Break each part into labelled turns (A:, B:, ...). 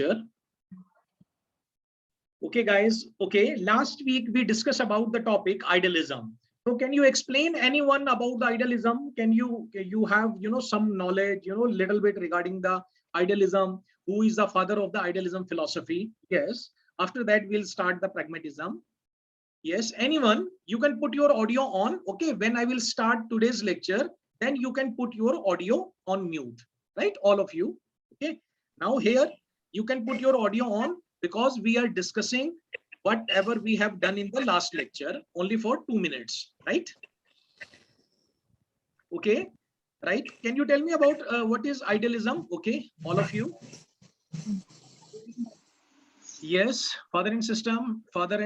A: lecture. Okay, guys. Okay, last week we discussed about the topic idealism. So can you explain anyone about the idealism? Can you have some knowledge, little bit regarding the idealism? Who is the father of the idealism philosophy? Yes. After that, we'll start the pragmatism. Yes, anyone, you can put your audio on. Okay, when I will start today's lecture, then you can put your audio on mute, right? All of you. Okay, now here you can put your audio on because we are discussing whatever we have done in the last lecture only for 2 minutes, right? Okay, right? Can you tell me about what is idealism? Okay, all of you. Yes, father and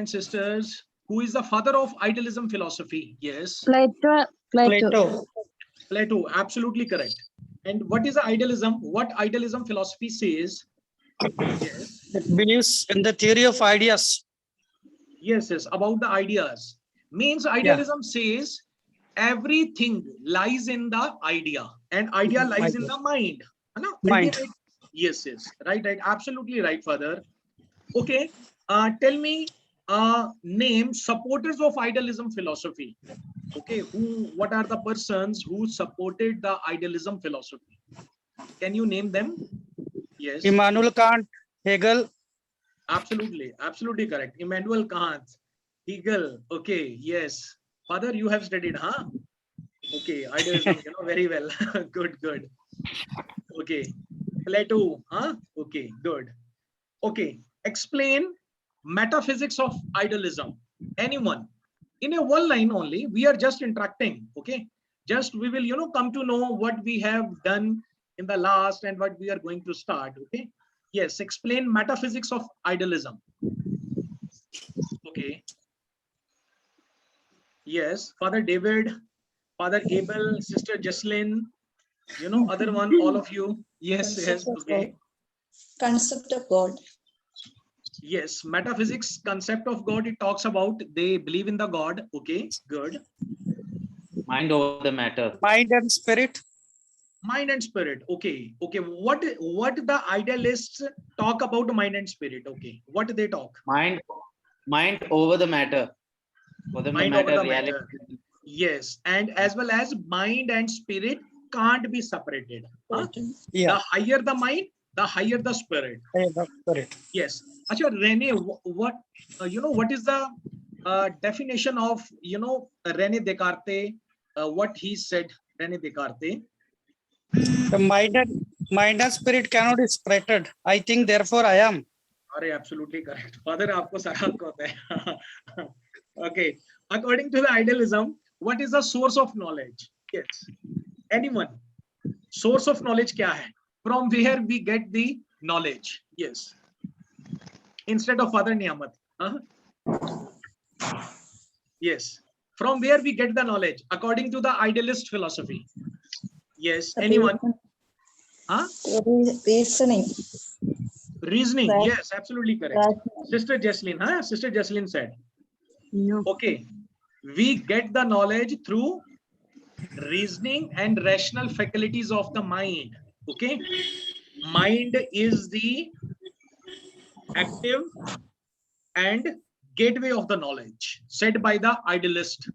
A: sisters. Who is the father of idealism philosophy? Yes.
B: Plato.
A: Plato, absolutely correct. And what is idealism? What idealism philosophy says? Yes.
B: It believes in the theory of ideas.
A: Yes, about the ideas. Means idealism says everything lies in the idea, and idea lies in the mind.
B: Mind.
A: Yes, right, absolutely right, father. Okay, tell me name supporters of idealism philosophy. Okay, what are the persons who supported the idealism philosophy? Can you name them? Yes.
B: Immanuel Kant, Hegel.
A: Absolutely correct. Immanuel Kant, Hegel. Okay, yes. Father, you have studied, huh? Okay, idealism, very well. Good. Okay. Plato, huh? Okay, good. Okay, explain metaphysics of idealism. Anyone? In a one line only, we are just interacting. Okay, just we will come to know what we have done in the last and what we are going to start. Okay, yes, explain metaphysics of idealism. Okay, yes, Father David, Father Abel, Sister Jocelyn, other one, all of you. Yes, okay.
C: Concept of God.
A: Yes, metaphysics, concept of God, it talks about they believe in the God. Okay, good.
D: Mind over the matter.
B: Mind and spirit.
A: Mind and spirit. Okay. What the idealists talk about mind and spirit? Okay, what they talk?
D: Mind over the matter.
A: Mind over the matter. Yes, and as well as mind and spirit can't be separated. Huh?
B: Yeah.
A: The higher the mind, the higher the spirit.
B: Spirit.
A: Yes. Achha, Rene, what what is the definition of Rene Descartes? What he said, Rene Descartes.
B: The mind and spirit cannot be separated. I think, therefore I am.
A: Absolutely correct. Father, aapko sara hota hai. Okay. According to the idealism, what is the source of knowledge? Yes. Anyone? Source of knowledge kya hai? From where we get the knowledge? Yes. Instead of Father Niyamat. Yes. From where we get the knowledge? According to the idealist philosophy. Yes. Anyone?
C: Reasoning.
A: Reasoning.
C: Right.
A: Yes, absolutely correct.
C: Right.
A: Sister Jocelyn, Sister Jocelyn said.
C: No.
A: Okay. We get the knowledge through reasoning and rational faculties of the mind. Okay. Mind is the active and gateway of the knowledge said by the idealist.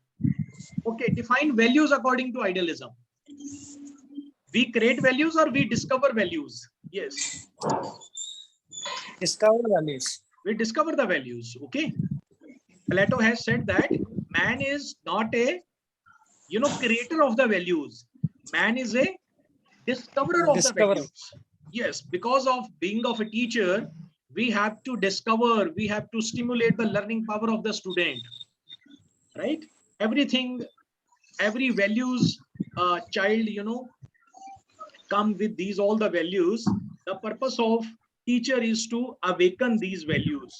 A: Okay. Define values according to idealism. We create values or we discover values? Yes.
B: Discover values.
A: We discover the values. Okay. Plato has said that man is not a creator of the values. Man is a discoverer of the values. Yes, because of being of a teacher, we have to discover, we have to stimulate the learning power of the student. Right? Everything, every values child, come with these all the values. The purpose of teacher is to awaken these values.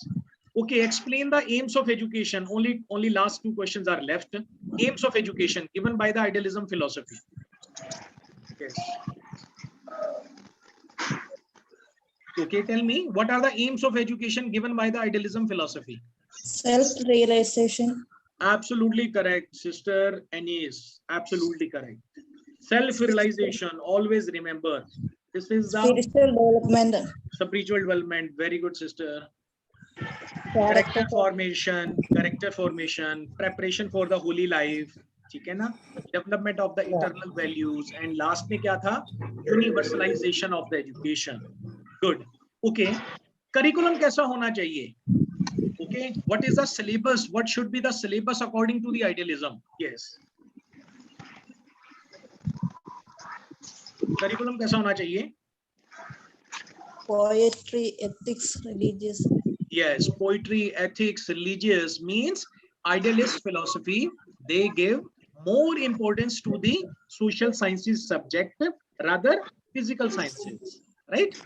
A: Okay, explain the aims of education. Only last 2 questions are left. Aims of education given by the idealism philosophy. Yes. Okay, tell me, what are the aims of education given by the idealism philosophy?
C: Self-realization.
A: Absolutely correct, Sister Anise. Absolutely correct. Self-realization. Always remember, This is the
C: Spiritual development.
A: spiritual development. Very good, sister.
C: Character
A: Character formation, preparation for the holy life. ठीक है ना? Development of the eternal values, and last में क्या था? Universalization of the education. Good. Okay. Curriculum कैसा होना चाहिए? Okay. What is the syllabus? What should be the syllabus according to the idealism? Yes. Curriculum कैसा होना चाहिए?
C: poetry, ethics, religious.
A: Yes, poetry, ethics, religious means idealist philosophy. They give more importance to the social sciences subject rather physical sciences, right?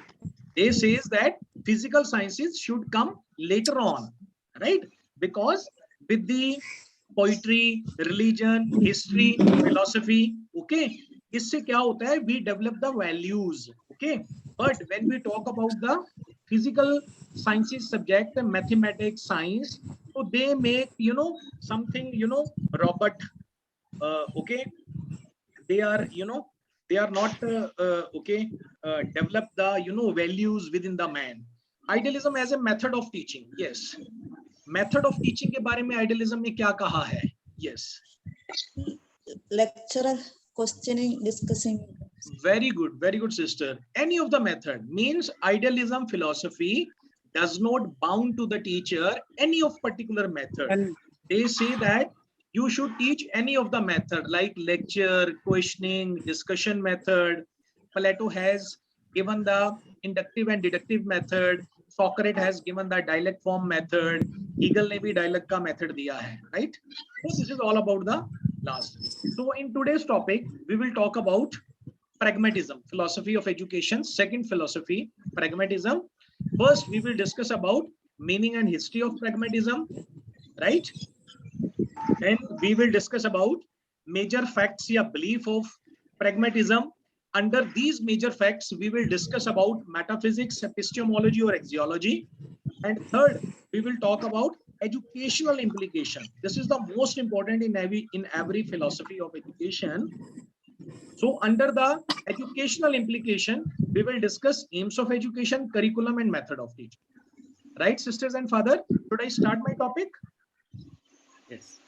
A: They says that physical sciences should come later on, right? Because with the poetry, religion, history, philosophy, okay, इससे क्या होता है? We develop the values, okay? But when we talk about the physical sciences subject, mathematics, science, so they make, you know, something, you know, robot, okay? They are, you know, they are not, okay, develop the, you know, values within the man. Idealism as a method of teaching, yes. Method of teaching के बारे में idealism में क्या कहा है? Yes.
C: Lecturer, questioning, discussing.
A: Very good, sister. Any of the method means idealism philosophy does not bound to the teacher any of particular method.
B: And
A: They say that you should teach any of the method like lecture, questioning, discussion method. Plato has given the inductive and deductive method. Socrates has given the dialogue form method. Hegel ने भी dialogue का method दिया है, right? So this is all about the last. So in today's topic, we will talk about pragmatism, philosophy of education. Second philosophy, pragmatism. First, we will discuss about meaning and history of pragmatism, right? Then we will discuss about major facts या belief of pragmatism. Under these major facts, we will discuss about metaphysics, epistemology or axiology. And third, we will talk about educational implication. This is the most important in every philosophy of education. So under the educational implication, we will discuss aims of education, curriculum and method of teaching. Right, sisters and father? Should I start my topic?
D: Yes.